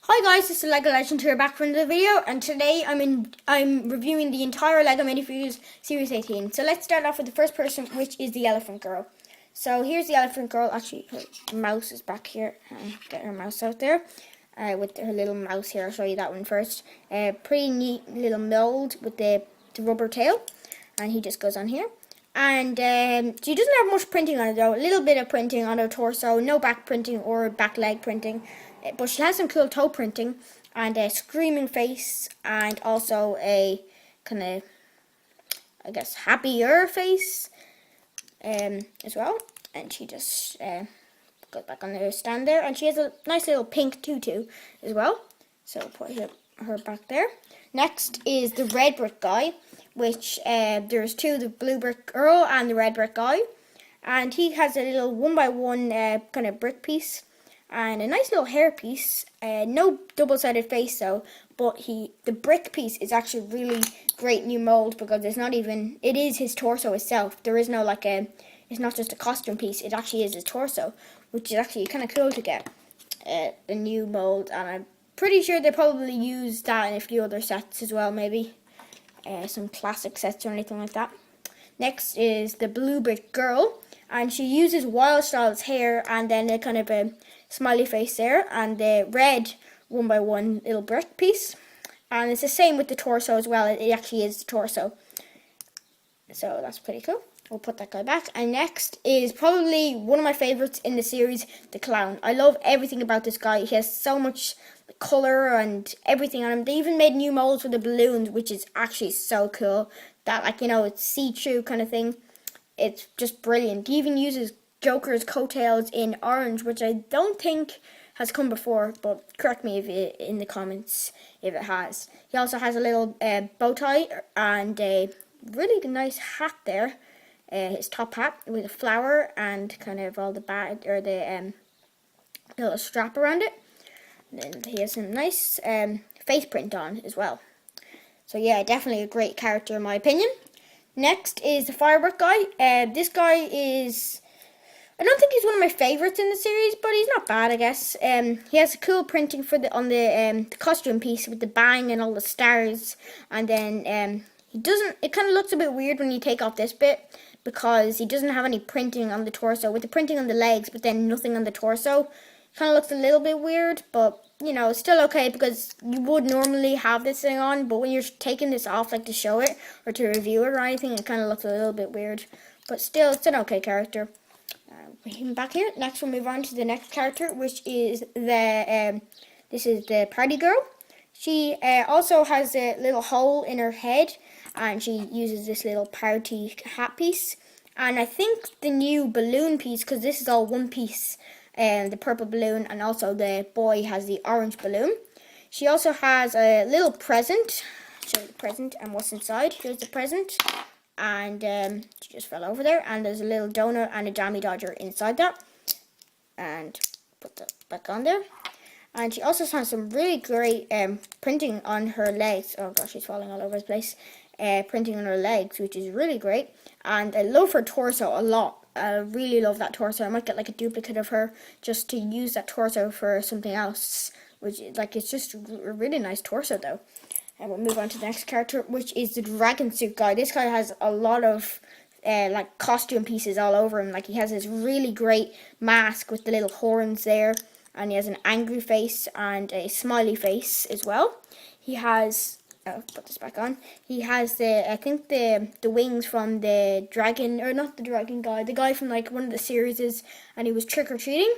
Hi guys, this is Lego Legend here, back from the video, and today I'm reviewing the entire Lego minifigures series 18. So let's start off with the first person, which is the elephant girl. So here's the elephant girl. Actually, her mouse is back here. Get her mouse out there. With her little mouse here, I'll show you that one first. Pretty neat little mold with the rubber tail, and he just goes on here. And she doesn't have much printing on it though. A little bit of printing on her torso, no back printing or back leg printing. But she has some cool toe printing and a screaming face and also a kind of, I guess, happier face as well. And she just goes back on the stand there. And she has a nice little pink tutu as well. So put her back there. Next is the red brick guy, which there's two, the blue brick girl and the red brick guy. And he has a little 1x1 kind of brick piece. And a nice little hair piece, no double-sided face though, but the brick piece is actually really great new mold because it is his torso itself. There is no it's not just a costume piece, it actually is his torso, which is actually kind of cool to get a new mold, and I'm pretty sure they probably use that in a few other sets as well, maybe some classic sets or anything like that. Next is the blue brick girl, and she uses Wild Style's hair and then a kind of a smiley face there, and the red 1x1 little brick piece. And it's the same with the torso as well. It actually is the torso. So that's pretty cool. We'll put that guy back. And next is probably one of my favorites in the series, the clown. I love everything about this guy. He has so much colour and everything on him. They even made new molds for the balloons, which is actually so cool. That, it's see-through kind of thing. It's just brilliant. He even uses Joker's coattails in orange, which I don't think has come before, but correct me in the comments if it has. He also has a little bow tie and a really nice hat there, his top hat with a flower and kind of all the little strap around it. And then he has some nice face print on as well. So yeah, definitely a great character in my opinion. Next is the firework guy. This guy is, I don't think he's one of my favourites in the series, but he's not bad, I guess. He has a cool printing on the costume piece with the bang and all the stars, and then it kind of looks a bit weird when you take off this bit because he doesn't have any printing on the torso, with the printing on the legs, but then nothing on the torso. Kind of looks a little bit weird, but it's still okay because you would normally have this thing on, but when you're taking this off, like to show it or to review it or anything, it kind of looks a little bit weird. But still, it's an okay character. Put him back here. Next, we'll move on to the next character, which is this is the party girl. She also has a little hole in her head, and she uses this little party hat piece. And I think the new balloon piece, because this is all one piece, the purple balloon, and also the boy has the orange balloon. She also has a little present. I'll show you the present and what's inside. Here's the present. And she just fell over there, and there's a little donut and a jammy dodger inside that, and put that back on there. And she also has some really great printing on her legs. Oh gosh, she's falling all over the place. Printing on her legs, which is really great, and I love her torso a lot. I really love that torso. I might get like a duplicate of her just to use that torso for something else, which it's just a really nice torso though. And we'll move on to the next character, which is the dragon suit guy. This guy has a lot of costume pieces all over him. Like, he has this really great mask with the little horns there, and he has an angry face and a smiley face as well. He has, put this back on. He has the wings from the dragon, or not the dragon guy, the guy from one of the series, and he was trick or treating.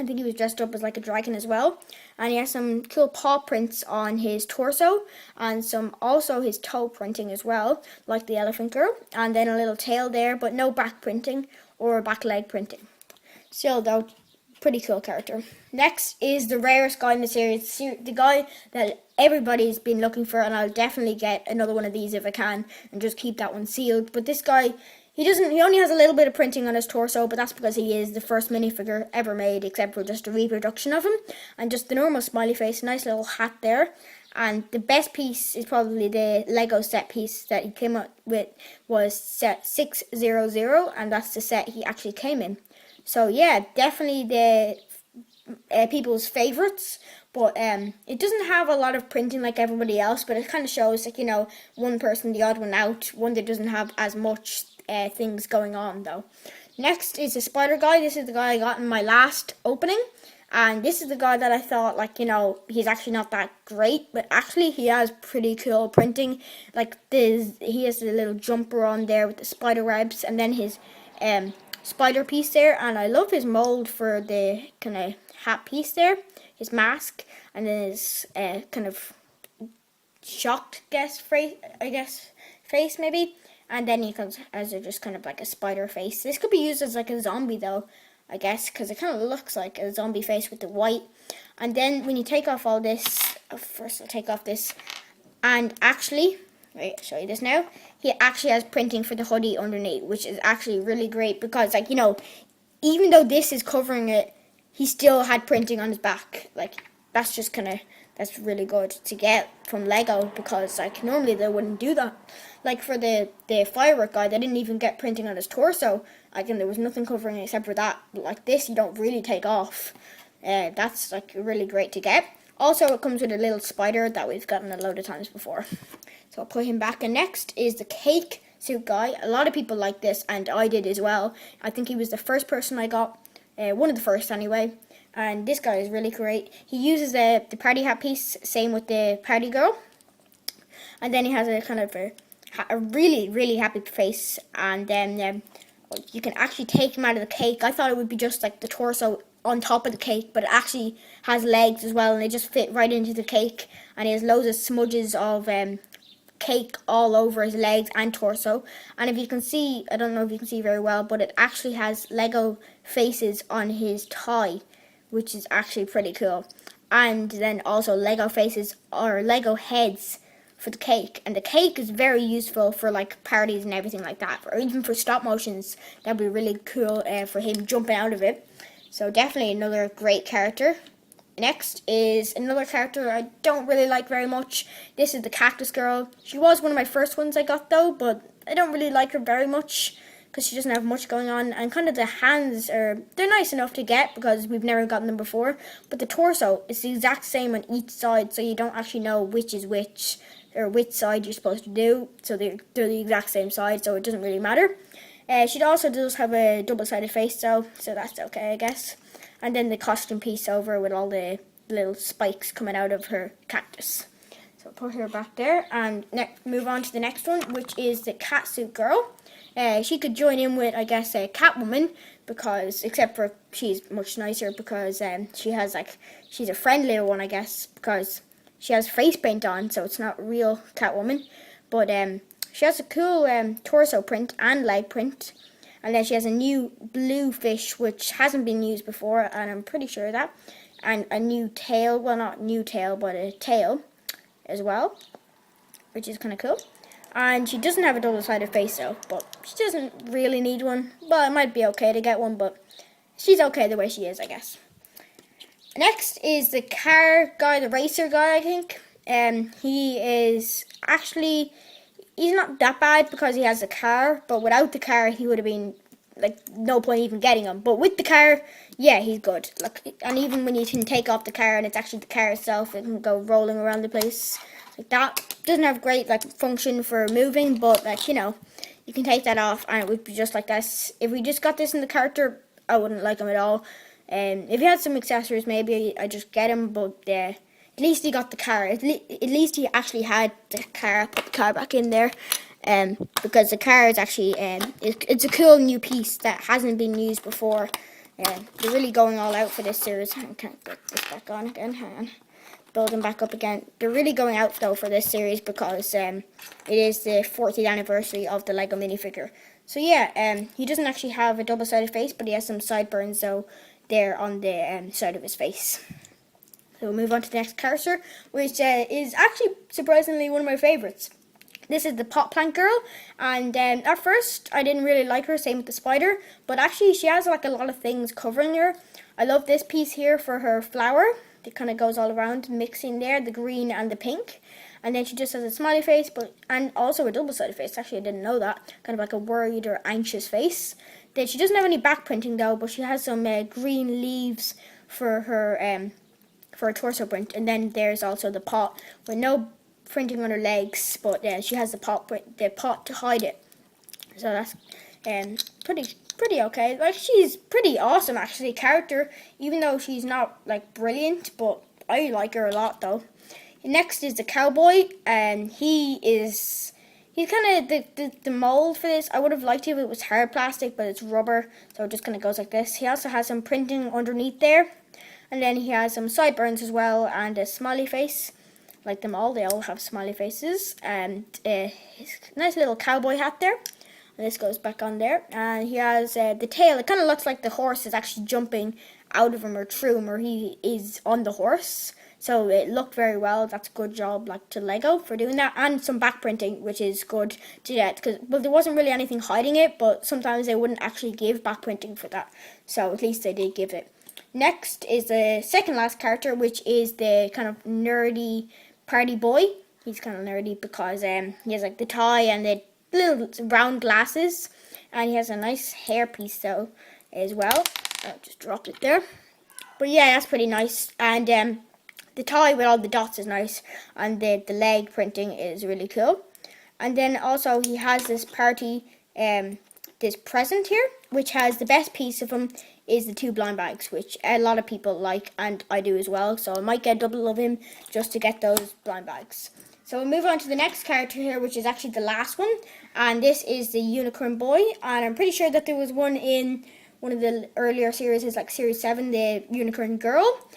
I think he was dressed up as like a dragon as well. And he has some cool paw prints on his torso and also his toe printing as well, like the elephant girl. And then a little tail there, but no back printing or back leg printing. Still though, pretty cool character. Next is the rarest guy in the series, the guy that everybody's been looking for, and I'll definitely get another one of these if I can and just keep that one sealed. But this guy, he only has a little bit of printing on his torso, but that's because he is the first minifigure ever made, except for just a reproduction of him. And just the normal smiley face, nice little hat there. And the best piece is probably the Lego set piece that he came up with, was set 600, and that's the set he actually came in. So yeah, definitely the people's favourites, But it doesn't have a lot of printing like everybody else, but it kind of shows like, you know, one person the odd one out, one that doesn't have as much things going on though. Next is the spider guy. This is the guy I got in my last opening. And this is the guy that I thought, like, you know, he's actually not that great, but actually he has pretty cool printing. Like, he has the little jumper on there with the spider webs, and then his spider piece there. And I love his mold for the kind of hat piece there, his mask, and then his kind of shocked face maybe. And then he comes as just kind of like a spider face. This could be used as like a zombie though, I guess, because it kind of looks like a zombie face with the white. And then when you take off all this, first I'll take off this, and actually, wait, I'll show you this now. He actually has printing for the hoodie underneath, which is actually really great because, like, you know, even though this is covering it, he still had printing on his back. Like, that's just kind of, that's really good to get from Lego because, like, normally they wouldn't do that. Like, for the firework guy, they didn't even get printing on his torso. Like, and there was nothing covering it except for that. But like this, you don't really take off. That's, like, really great to get. Also, it comes with a little spider that we've gotten a load of times before. So I'll put him back. And next is the cake suit guy. A lot of people like this, and I did as well. I think he was the first person I got. One of the first, anyway. And this guy is really great. He uses the party hat piece, same with the party girl. And then he has a kind of a really, really happy face. And then you can actually take him out of the cake. I thought it would be just like the torso on top of the cake, but it actually has legs as well, and they just fit right into the cake. And he has loads of smudges of cake all over his legs and torso. And if you can see, I don't know if you can see very well, but it actually has Lego faces on his tie, which is actually pretty cool. And then also Lego faces or Lego heads for the cake. And the cake is very useful for like parties and everything like that, or even for stop motions. That'd be really cool for him jumping out of it. So definitely another great character. Next is another character I don't really like very much. This is the cactus girl. She was one of my first ones I got though, but I don't really like her very much because she doesn't have much going on, and kind of the hands they're nice enough to get because we've never gotten them before, but the torso is the exact same on each side, so you don't actually know which is which or which side you're supposed to do. So they're the exact same side, so it doesn't really matter. She also does have a double-sided face though, so that's okay, I guess. And then the costume piece over with all the little spikes coming out of her cactus. So I'll put her back there and move on to the next one, which is the catsuit girl. She could join in with, I guess, a Catwoman, because, except for she's much nicer because she's a friendlier one, I guess, because she has face paint on, so it's not real Catwoman. But she has a cool torso print and leg print. And then she has a new blue fish, which hasn't been used before, and I'm pretty sure of that. And a new tail, well, not new tail, but a tail as well, which is kind of cool. And she doesn't have a double-sided face though, but she doesn't really need one. Well, it might be okay to get one, but she's okay the way she is, I guess. Next is the car guy, the racer guy, I think. He is actually, he's not that bad because he has a car, but without the car he would have been like no point even getting him. But with the car, yeah, he's good. Like, and even when you can take off the car and it's actually the car itself, it can go rolling around the place like that. Doesn't have great like function for moving, but like, you know, you can take that off and it would be just like this. If we just got this in the character, I wouldn't like him at all. If he had some accessories, maybe I just get him, but at least he got the car. At least he actually had the car. Put the car back in there, because the car is actually it's a cool new piece that hasn't been used before. They're really going all out for this series. I can't get this back on again. Hang on. Building back up again. They're really going out though for this series because it is the 40th anniversary of the Lego minifigure. So yeah, he doesn't actually have a double-sided face, but he has some sideburns though there on the side of his face. So we'll move on to the next character, which is actually surprisingly one of my favourites. This is the pot plant girl, and at first I didn't really like her, same with the spider, but actually she has like a lot of things covering her. I love this piece here for her flower. It kind of goes all around, mixing there, the green and the pink. And then she just has a smiley face, and also a double-sided face. Actually, I didn't know that. Kind of like a worried or anxious face. Then she doesn't have any back printing though, but she has some green leaves for her for a torso print. And then there's also the pot with no printing on her legs, but she has the pot to hide it. So that's pretty okay. Like, she's pretty awesome actually, character, even though she's not like brilliant, but I like her a lot though. Next is the cowboy, and he's kind of the mold for this. I would have liked it if it was hard plastic, but it's rubber, so it just kind of goes like this. He also has some printing underneath there, and then he has some sideburns as well, and a smiley face. Like them all, they all have smiley faces, and his nice little cowboy hat there. And this goes back on there, and he has the tail. It kind of looks like the horse is actually jumping out of him or through him, or he is on the horse. So it looked very well. That's a good job, like, to Lego for doing that, and some back printing, which is good to get, because there wasn't really anything hiding it, but sometimes they wouldn't actually give back printing for that. So at least they did give it. Next is the second last character, which is the kind of nerdy party boy. He's kind of nerdy because he has like the tie and the little round glasses, and he has a nice hairpiece though as well. I just dropped it there, but yeah, that's pretty nice. And the tie with all the dots is nice, and the leg printing is really cool. And then also he has this party this present here, which has the best piece of him is the 2 blind bags, which a lot of people like, and I do as well, so I might get double of him just to get those blind bags. So we'll move on to the next character here, which is actually the last one, and this is the unicorn boy. And I'm pretty sure that there was one in one of the earlier series, like series 7, the unicorn girl.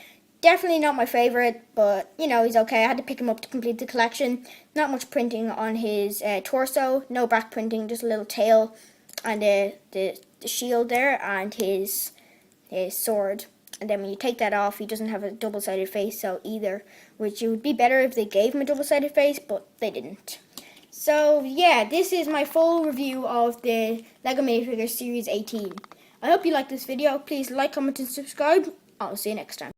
Definitely not my favorite, but you know, he's okay. I had to pick him up to complete the collection. Not much printing on his torso, no back printing, just a little tail and the shield there, and his sword. And then when you take that off, he doesn't have a double-sided face so either, which it would be better if they gave him a double-sided face, but they didn't. So yeah, this is my full review of the LEGO Minifigures Series 18. I hope you liked this video. Please like, comment and subscribe. I'll see you next time.